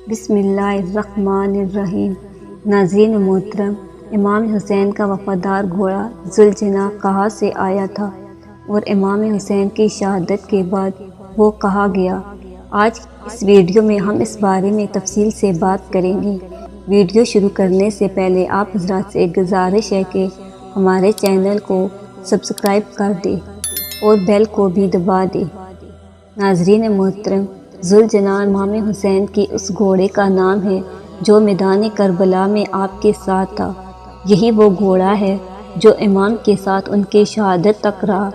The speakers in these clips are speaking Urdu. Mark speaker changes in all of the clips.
Speaker 1: بسم اللہ الرحمن الرحیم۔ ناظرین محترم، امام حسین کا وفادار گھوڑا ذوالجناح کہاں سے آیا تھا اور امام حسین کی شہادت کے بعد وہ کہاں گیا؟ آج اس ویڈیو میں ہم اس بارے میں تفصیل سے بات کریں گے۔ ویڈیو شروع کرنے سے پہلے آپ حضرات سے گزارش ہے کہ ہمارے چینل کو سبسکرائب کر دیں اور بیل کو بھی دبا دیں۔ ناظرین محترم، ذوالجناح امام حسین کی اس گھوڑے کا نام ہے جو میدان کربلا میں آپ کے ساتھ تھا۔ یہی وہ گھوڑا ہے جو امام کے ساتھ ان کے شہادت تک رہا،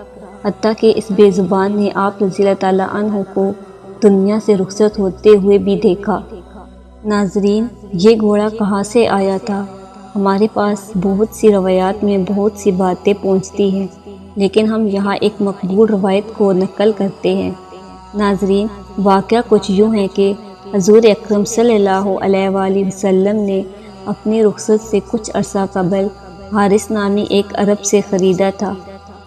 Speaker 1: حتیٰ کہ اس بے زبان نے آپ رضی اللہ تعالیٰ عنہ کو دنیا سے رخصت ہوتے ہوئے بھی دیکھا۔ ناظرین، یہ گھوڑا کہاں سے آیا تھا؟ ہمارے پاس بہت سی روایات میں بہت سی باتیں پہنچتی ہیں، لیکن ہم یہاں ایک مقبول روایت کو نقل کرتے ہیں۔ ناظرین، واقعہ کچھ یوں ہے کہ حضور اکرم صلی اللہ علیہ وآلہ وسلم نے اپنی رخصت سے کچھ عرصہ قبل حارث نامی ایک عرب سے خریدا تھا۔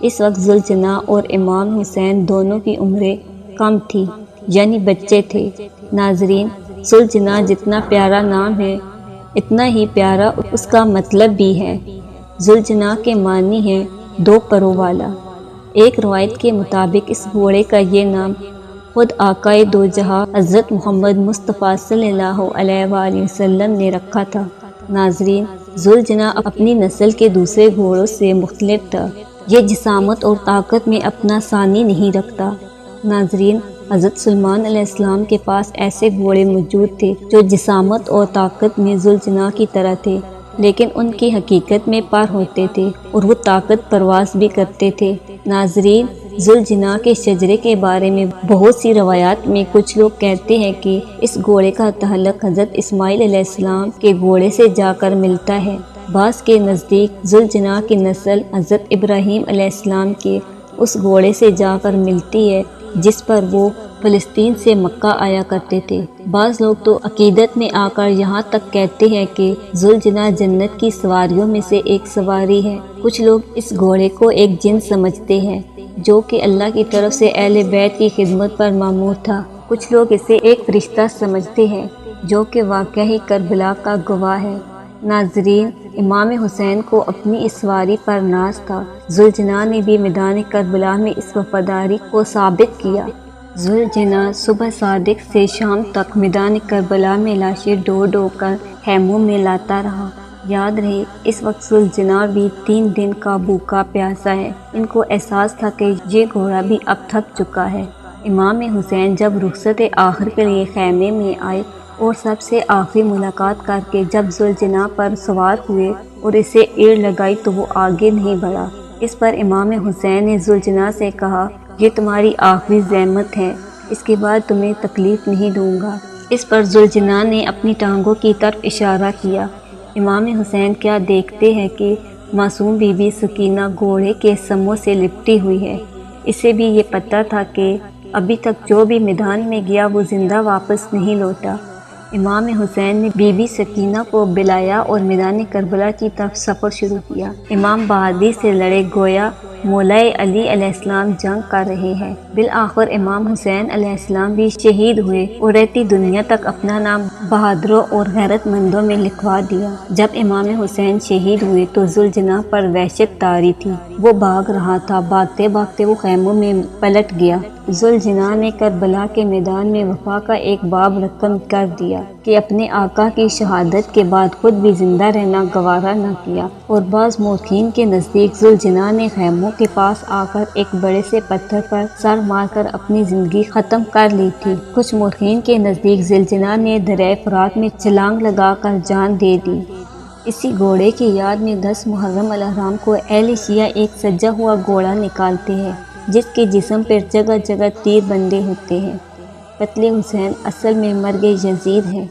Speaker 1: اس وقت ذوالجناح اور امام حسین دونوں کی عمریں کم تھی، یعنی بچے تھے۔ ناظرین، ذوالجناح جتنا پیارا نام ہے اتنا ہی پیارا اس کا مطلب بھی ہے۔ ذوالجناح کے معنی ہے دو پروں والا۔ ایک روایت کے مطابق اس گھوڑے کا یہ نام خود آقائے دو جہاں حضرت محمد مصطفیٰ صلی اللہ علیہ وآلہ وسلم نے رکھا تھا۔ ناظرین، ذوالجناح اپنی نسل کے دوسرے گھوڑوں سے مختلف تھا۔ یہ جسامت اور طاقت میں اپنا ثانی نہیں رکھتا۔ ناظرین، حضرت سلیمان علیہ السلام کے پاس ایسے گھوڑے موجود تھے جو جسامت اور طاقت میں ذوالجناح کی طرح تھے، لیکن ان کی حقیقت میں پر ہوتے تھے اور وہ طاقت پرواز بھی کرتے تھے۔ ناظرین، ذوالجناح کے شجرے کے بارے میں بہت سی روایات میں کچھ لوگ کہتے ہیں کہ اس گھوڑے کا تعلق حضرت اسماعیل علیہ السلام کے گھوڑے سے جا کر ملتا ہے۔ بعض کے نزدیک ذوالجناح کی نسل حضرت ابراہیم علیہ السلام کے اس گھوڑے سے جا کر ملتی ہے جس پر وہ فلسطین سے مکہ آیا کرتے تھے۔ بعض لوگ تو عقیدت میں آ کر یہاں تک کہتے ہیں کہ ذوالجناح جنت کی سواریوں میں سے ایک سواری ہے۔ کچھ لوگ اس گھوڑے کو ایک جن سمجھتے ہیں جو کہ اللہ کی طرف سے اہل بیت کی خدمت پر مامور تھا۔ کچھ لوگ اسے ایک فرشتہ سمجھتے ہیں جو کہ واقعی کربلا کا گواہ ہے۔ ناظرین، امام حسین کو اپنی اس سواری پر ناز تھا۔ ذوالجناح نے بھی میدان کربلا میں اس وفاداری کو ثابت کیا۔ ذوالجناح صبح صادق سے شام تک میدان کربلا میں لاشیں ڈھو ڈھو کر خیموں میں لاتا رہا۔ یاد رہے، اس وقت ذوالجناح بھی 3 دن کا بھوکا پیاسا ہے۔ ان کو احساس تھا کہ یہ گھوڑا بھی اب تھک چکا ہے۔ امام حسین جب رخصت آخر کے لیے خیمے میں آئے اور سب سے آخری ملاقات کر کے جب ذوالجناح پر سوار ہوئے اور اسے ایڑ لگائی تو وہ آگے نہیں بڑھا۔ اس پر امام حسین نے ذوالجناح سے کہا، یہ تمہاری آخری زحمت ہے، اس کے بعد تمہیں تکلیف نہیں دوں گا۔ اس پر ذوالجناح نے اپنی ٹانگوں کی طرف اشارہ کیا۔ امام حسین کیا دیکھتے ہیں کہ معصوم بی بی سکینہ گھوڑے کے سموں سے لپٹی ہوئی ہے۔ اسے بھی یہ پتہ تھا کہ ابھی تک جو بھی میدان میں گیا وہ زندہ واپس نہیں لوٹا۔ امام حسین نے بی بی سکینہ کو بلایا اور میدان کربلا کی طرف سفر شروع کیا۔ امام بہادری سے لڑے گویا مولا علی علیہ السلام جنگ کر رہے ہیں۔ بالآخر امام حسین علیہ السلام بھی شہید ہوئے اور رہتی دنیا تک اپنا نام بہادروں اور غیرت مندوں میں لکھوا دیا۔ جب امام حسین شہید ہوئے تو ذوالجناح پر وحشت طاری تھی۔ وہ بھاگ رہا تھا، بھاگتے بھاگتے وہ خیموں میں پلٹ گیا۔ ذوالجناح نے کربلا کے میدان میں وفا کا ایک باب رقم کر دیا کہ اپنے آقا کی شہادت کے بعد خود بھی زندہ رہنا گوارا نہ کیا، اور بعض مورخین کے نزدیک ذوالجناح نے خیموں کے پاس آ کر ایک بڑے سے پتھر پر سر مار کر اپنی زندگی ختم کر لی تھی۔ کچھ مورخین کے نزدیک ذوالجناح نے دریائے فرات میں چھلانگ لگا کر جان دے دی۔ اسی گھوڑے کی یاد میں 10 محرم الحرام کو اہل شیعہ ایک سجا ہوا گھوڑا نکالتے ہیں جس کے جسم پر جگہ جگہ تیر بندے ہوتے ہیں۔ قتل حسین اصل میں مرگ یزید ہے۔